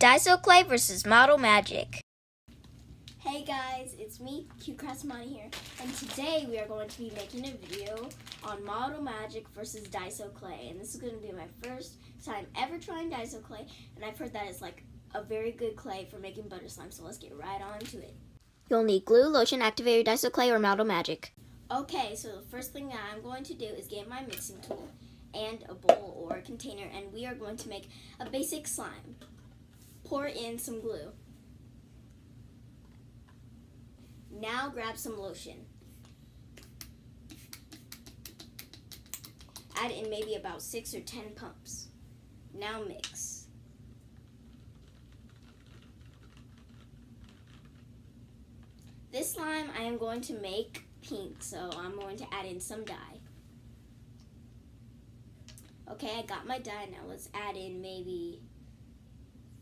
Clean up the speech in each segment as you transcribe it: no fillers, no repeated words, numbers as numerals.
Daiso clay versus model magic. Hey guys, it's me, CuteCraftsWithAmani here, and today we are going to be making a video on model magic versus Daiso clay, and this is going to be my first time ever trying Daiso clay, and I've heard that it's like a very good clay for making butter slime, so let's get right on to it. You'll need glue, lotion, activator, Daiso clay, or model magic. Okay, so the first thing that I'm going to do is get my mixing tool and a bowl or a container, and we are going to make a basic slime. Pour in some glue. Now grab some lotion. Add in maybe about 6 or 10 pumps. Now mix. This slime I am going to make pink, so I'm going to add in some dye. Okay, I got my dye. Now let's add in maybe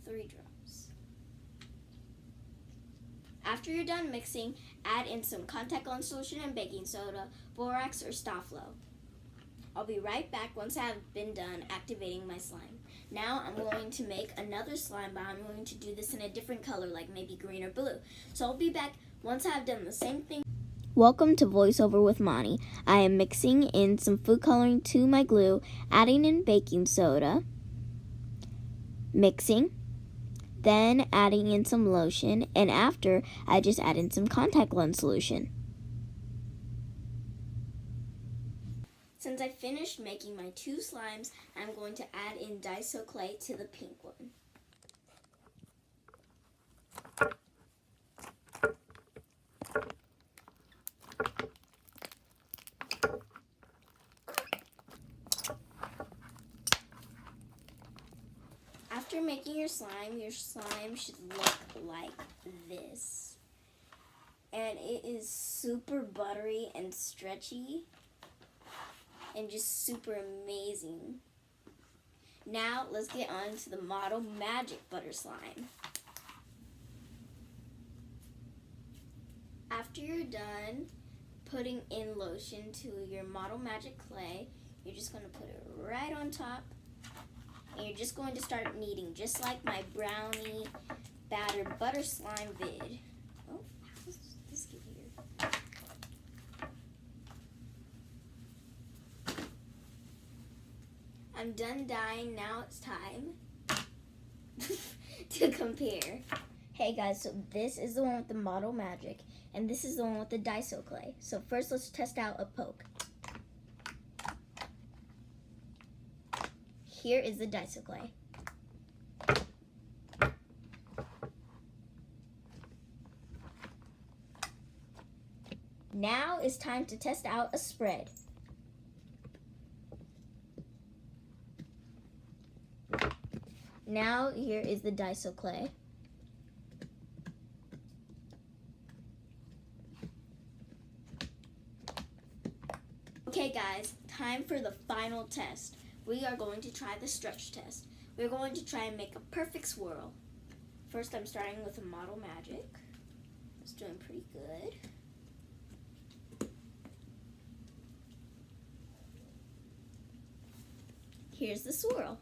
3 drops. After you're done mixing, add in some contact lens solution and baking soda, borax, or Stoflo. I'll be right back once I have been done activating my slime. Now I'm going to make another slime, but I'm going to do this in a different color, like maybe green or blue. So I'll be back once I have done the same thing. Welcome to Voiceover with Mani. I am mixing in some food coloring to my glue, adding in baking soda, mixing, then adding in some lotion, and after, I just add in some contact lens solution. Since I finished making my 2 slimes, I'm going to add in Daiso clay to the pink one. After making your slime should look like this. And it is super buttery and stretchy and just super amazing. Now let's get on to the Model Magic butter slime. After you're done putting in lotion to your Model Magic clay, you're just going to put it right on top. And you're just going to start kneading, just like my brownie batter butter slime vid. Oh, how does this get here? I'm done dyeing, now it's time to compare. Hey guys, so this is the one with the Model Magic, and this is the one with the Daiso clay. So first let's test out a poke. Here is the Daiso clay. Now it's time to test out a spread. Now here is the Daiso clay. Okay guys, time for the final test. We are going to try the stretch test. We're going to try and make a perfect swirl. First, I'm starting with a Model Magic. It's doing pretty good. Here's the swirl.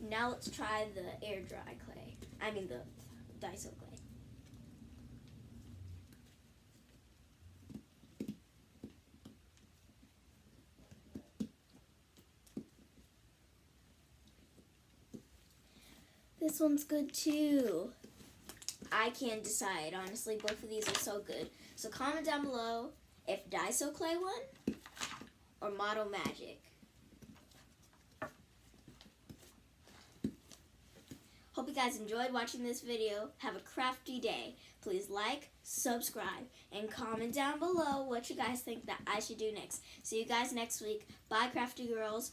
Now let's try the air dry clay. I mean the Daiso clay. This one's good too. I can't decide. Honestly, both of these are so good. So comment down below if Daiso clay won or Model Magic. Hope you guys enjoyed watching this video. Have a crafty day. Please like, subscribe, and comment down below what you guys think that I should do next. See you guys next week. Bye, crafty girls.